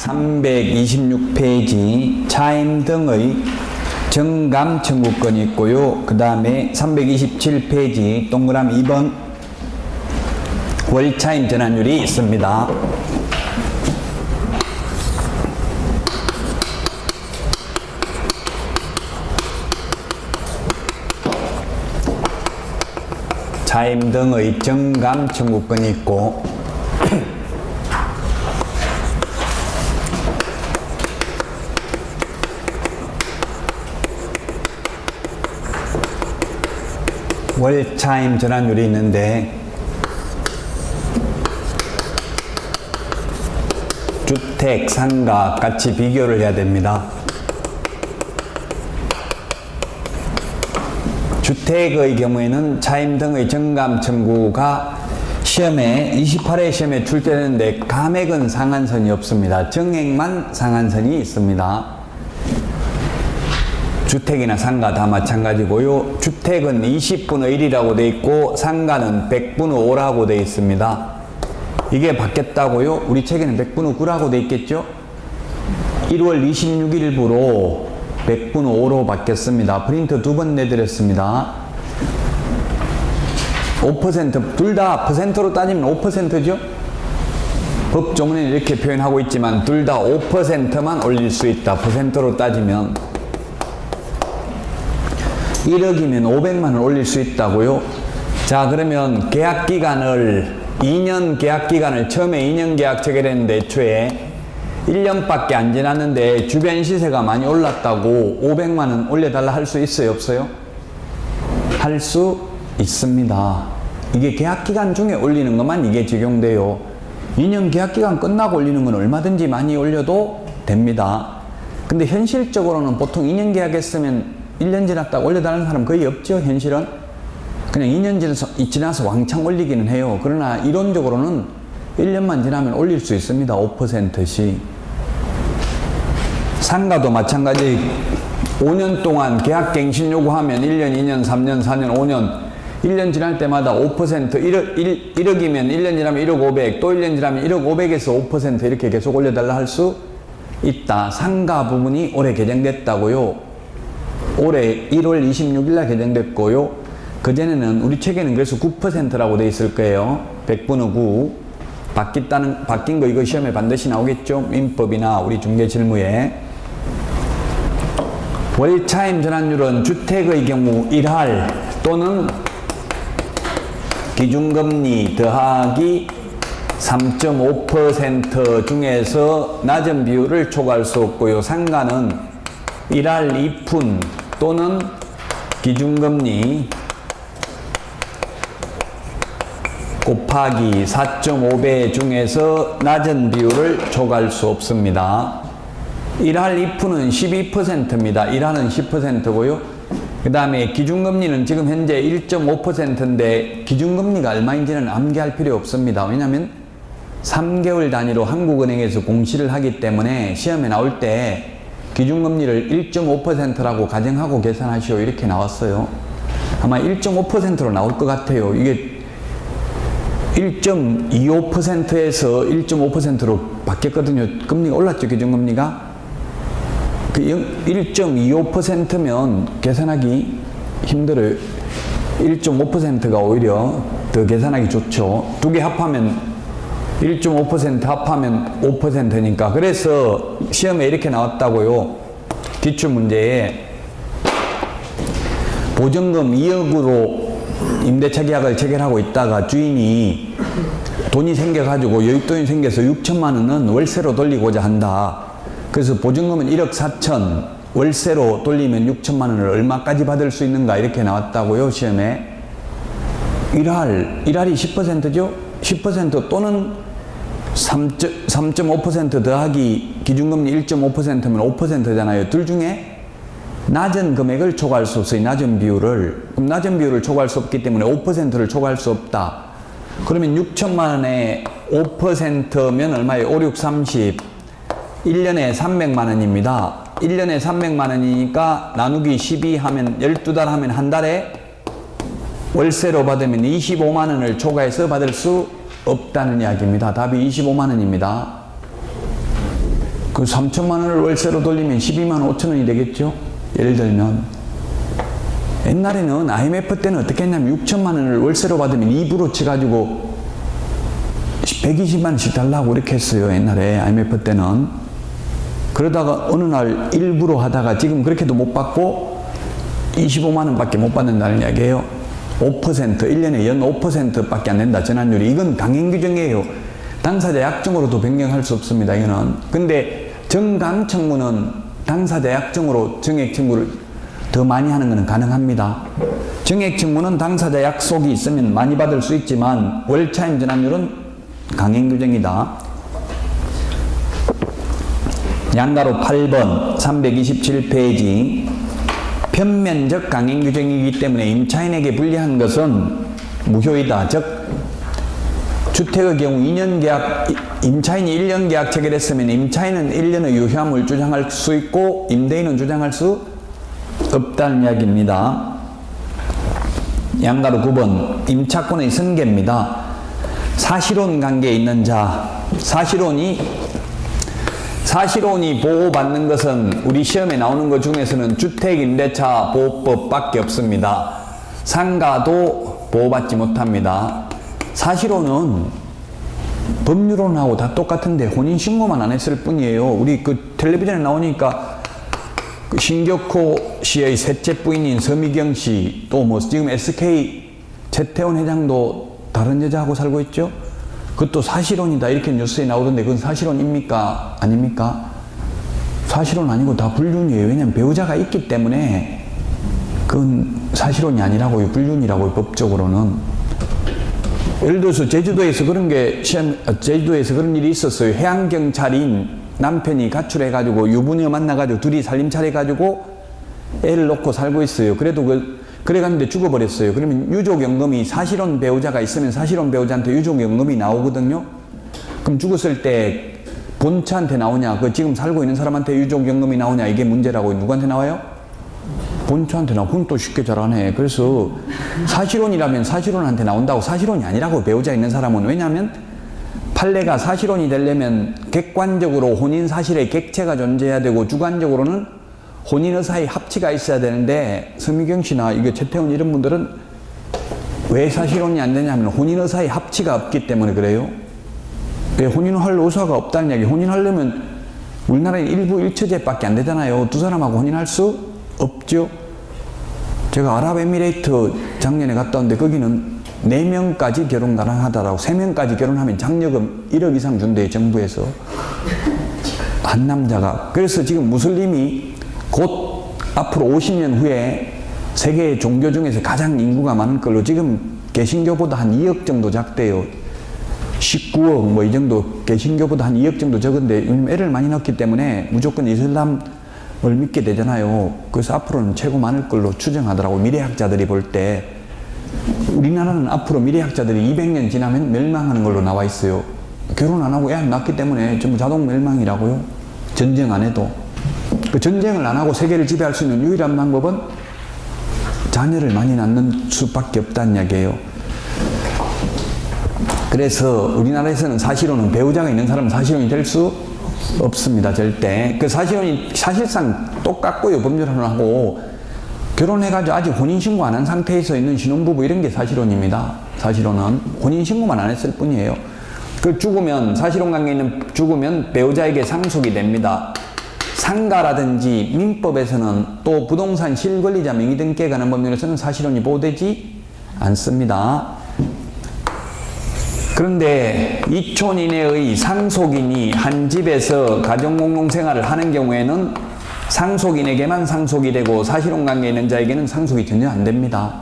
326페이지 차임 등의 정감 청구권이 있고요. 그 다음에 327페이지 동그라미 2번 월차임 전환율이 있습니다. 차임 등의 정감 청구권이 있고 월차임 전환율이 있는데 주택, 상가 같이 비교를 해야 됩니다. 주택의 경우에는 차임 등의 정감 청구가 시험에 28회 시험에 출제되는데 감액은 상한선이 없습니다. 정액만 상한선이 있습니다. 주택이나 상가 다 마찬가지고요. 주택은 20분의 1이라고 되어 있고 상가는 100분의 5라고 되어 있습니다. 이게 바뀌었다고요? 우리 책에는 100분의 9라고 되어 있겠죠? 1월 26일부로 100분의 5로 바뀌었습니다. 프린트 2번 내드렸습니다. 5% 둘 다 퍼센트로 따지면 5%죠? 법조문에는 이렇게 표현하고 있지만 둘 다 5%만 올릴 수 있다. 퍼센트로 따지면 1억이면 500만원 올릴 수 있다고요? 자, 그러면 계약기간을 2년 계약기간을 처음에 2년 계약 체결했는데 애초에 1년밖에 안 지났는데 주변 시세가 많이 올랐다고 500만원 올려달라 할 수 있어요? 없어요? 할 수 있습니다. 이게 계약기간 중에 올리는 것만 이게 적용돼요. 2년 계약기간 끝나고 올리는 건 얼마든지 많이 올려도 됩니다. 근데 현실적으로는 보통 2년 계약했으면 1년 지났다고 올려달라는 사람 거의 없죠. 현실은 그냥 2년 지나서 왕창 올리기는 해요. 그러나 이론적으로는 1년만 지나면 올릴 수 있습니다. 5%씩. 상가도 마찬가지 5년 동안 계약갱신 요구하면 1년, 2년, 3년, 4년, 5년 1년 지날 때마다 5% 1억이면 1년 지나면 1억 500 또 1년 지나면 1억 500에서 5% 이렇게 계속 올려달라 할 수 있다. 상가 부분이 올해 개정됐다고요. 올해 1월 26일 날 개정됐고요. 그전에는 우리 책에는 그래서 9%라고 돼 있을 거예요. 100분의 9. 바뀐 거 이거 시험에 반드시 나오겠죠. 민법이나 우리 중개 실무에. 월차임 전환율은 주택의 경우 1할 또는 기준금리 더하기 3.5% 중에서 낮은 비율을 초과할 수 없고요. 상가는 1할 2푼 또는 기준금리 곱하기 4.5배 중에서 낮은 비율을 초과할 수 없습니다. 1할 2푼은 12%입니다. 1할은 10%고요. 그 다음에 기준금리는 지금 현재 1.5%인데 기준금리가 얼마인지는 암기할 필요 없습니다. 왜냐하면 3개월 단위로 한국은행에서 공시를 하기 때문에 시험에 나올 때 기준금리를 1.5%라고 가정하고 계산하시오 이렇게 나왔어요. 아마 1.5%로 나올 것 같아요. 이게 1.25%에서 1.5%로 바뀌었거든요. 금리가 올랐죠. 기준금리가. 그 1.25%면 계산하기 힘들어요. 1.5%가 오히려 더 계산하기 좋죠. 두 개 합하면 1.5% 합하면 5%니까. 그래서 시험에 이렇게 나왔다고요. 기출문제에 보증금 2억으로 임대차 계약을 체결하고 있다가 주인이 돈이 생겨가지고 여윳돈이 생겨서 6천만 원은 월세로 돌리고자 한다. 그래서 보증금은 1억 4천, 월세로 돌리면 6천만 원을 얼마까지 받을 수 있는가 이렇게 나왔다고요. 시험에 1할이 10%죠. 10% 또는 3.5% 더하기 기준금리 1.5%면 5%잖아요. 둘 중에 낮은 금액을 초과할 수 없어요. 낮은 비율을. 그럼 낮은 비율을 초과할 수 없기 때문에 5%를 초과할 수 없다. 그러면 6천만 원에 5%면 얼마예요? 5, 6, 30. 1년에 300만 원입니다. 1년에 300만 원이니까 나누기 12 하면 12달 하면 한 달에 월세로 받으면 25만 원을 초과해서 받을 수 없다는 이야기입니다. 답이 25만 원입니다. 그 3천만 원을 월세로 돌리면 12만 5천 원이 되겠죠? 예를 들면. 옛날에는 IMF 때는 어떻게 했냐면 6천만 원을 월세로 받으면 2% 쳐가지고 120만 원씩 달라고 이렇게 했어요. 옛날에 IMF 때는. 그러다가 어느 날 일부러 하다가 지금 그렇게도 못 받고 25만 원밖에 못 받는다는 이야기예요. 5%, 1년에 연 5% 밖에 안 된다. 전환율이. 이건 강행 규정이에요. 당사자 약정으로도 변경할 수 없습니다. 이거는. 근데 정강 청구는 당사자 약정으로 정액 청구를 더 많이 하는 것은 가능합니다. 정액 청구는 당사자 약속이 있으면 많이 받을 수 있지만 월차임 전환율은 강행 규정이다. 양가로 8번 327페이지. 편면적 강행 규정이기 때문에 임차인에게 불리한 것은 무효이다. 즉 주택의 경우 2년 계약, 임차인이 1년 계약 체결했으면 임차인은 1년의 유효함을 주장할 수 있고 임대인은 주장할 수 없다는 이야기입니다. 양가로 9번 임차권의 승계입니다. 사실혼 관계에 있는 자, 사실혼이 보호받는 것은 우리 시험에 나오는 것 중에서는 주택임대차 보호법밖에 없습니다. 상가도 보호받지 못합니다. 사실혼은 법률혼하고 다 똑같은데 혼인신고만 안 했을 뿐이에요. 우리 그 텔레비전에 나오니까 그 신격호 씨의 셋째 부인인 서미경 씨, 또 뭐 지금 SK 최태원 회장도 다른 여자하고 살고 있죠? 그것도 사실혼이다 이렇게 뉴스에 나오던데 그건 사실혼입니까? 아닙니까? 사실혼 아니고 다 불륜이에요. 왜냐면 배우자가 있기 때문에 그건 사실혼이 아니라고요. 불륜이라고요. 법적으로는. 예를 들어서 제주도에서 그런 일이 있었어요. 해양경찰인 남편이 가출해가지고 유부녀 만나가지고 둘이 살림살해가지고 애를 놓고 살고 있어요. 그래갔는데 죽어버렸어요. 그러면 유족연금이 사실혼 배우자가 있으면 사실혼 배우자한테 유족연금이 나오거든요. 그럼 죽었을 때 본처한테 나오냐, 그 지금 살고 있는 사람한테 유족연금이 나오냐, 이게 문제라고. 누구한테 나와요? 본처한테 나오고. 그건 또 쉽게 잘하네. 그래서 사실혼이라면 사실혼한테 나온다고. 사실혼이 아니라고, 배우자 있는 사람은. 왜냐하면 판례가 사실혼이 되려면 객관적으로 혼인 사실의 객체가 존재해야 되고 주관적으로는 혼인의사의 합치가 있어야 되는데, 서미경 씨나 이게 최태원 이런 분들은 왜 사실혼이 안 되냐면 혼인의사의 합치가 없기 때문에 그래요. 왜 혼인할 의사가 없다는 이야기. 혼인하려면 우리나라에 일부 일처제밖에 안 되잖아요. 두 사람하고 혼인할 수 없죠. 제가 아랍에미레이트 작년에 갔다 왔는데 거기는 4명까지 결혼 가능하다라고. 3명까지 결혼하면 장려금 1억 이상 준대요. 정부에서. 한 남자가. 그래서 지금 무슬림이 곧 앞으로 50년 후에 세계 종교 중에서 가장 인구가 많을 걸로, 지금 개신교보다 한 2억 정도 작대요. 19억 뭐 이 정도, 개신교보다 한 2억 정도 적은데 애를 많이 낳기 때문에 무조건 이슬람을 믿게 되잖아요. 그래서 앞으로는 최고 많을 걸로 추정하더라고. 미래학자들이 볼 때. 우리나라는 앞으로 미래학자들이 200년 지나면 멸망하는 걸로 나와 있어요. 결혼 안 하고 애 안 낳기 때문에 전부 자동 멸망이라고요. 전쟁 안 해도. 그 전쟁을 안 하고 세계를 지배할 수 있는 유일한 방법은 자녀를 많이 낳는 수밖에 없다는 이야기예요. 그래서 우리나라에서는 사실혼은 배우자가 있는 사람은 사실혼이 될 수 없습니다. 절대. 그 사실혼이 사실상 똑같고요. 법률혼하고 결혼해가지고 아직 혼인신고 안 한 상태에서 있는 신혼부부 이런 게 사실혼입니다. 사실혼은 혼인신고만 안 했을 뿐이에요. 그 죽으면, 사실혼 관계에 있는 죽으면 배우자에게 상속이 됩니다. 상가라든지 민법에서는 또 부동산 실권리자 명의 등기에 관한 법률에서는 사실혼이 보호되지 않습니다. 그런데 2촌 이내의 상속인이 한 집에서 가정공동생활을 하는 경우에는 상속인에게만 상속이 되고 사실혼 관계에 있는 자에게는 상속이 전혀 안 됩니다.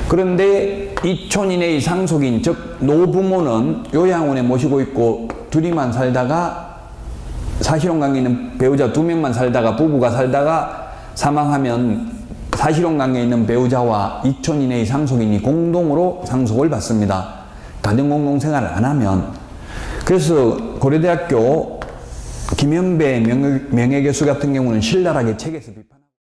그런데 2촌 이내의 상속인, 즉 노부모는 요양원에 모시고 있고 둘이만 살다가, 사실혼 관계에 있는 배우자 2명만 살다가, 부부가 살다가 사망하면 사실혼 관계에 있는 배우자와 2촌 이내의 상속인이 공동으로 상속을 받습니다. 가정공동생활을 안 하면. 그래서 고려대학교 김영배 명예교수 같은 경우는 신랄하게 책에서 비판합니다.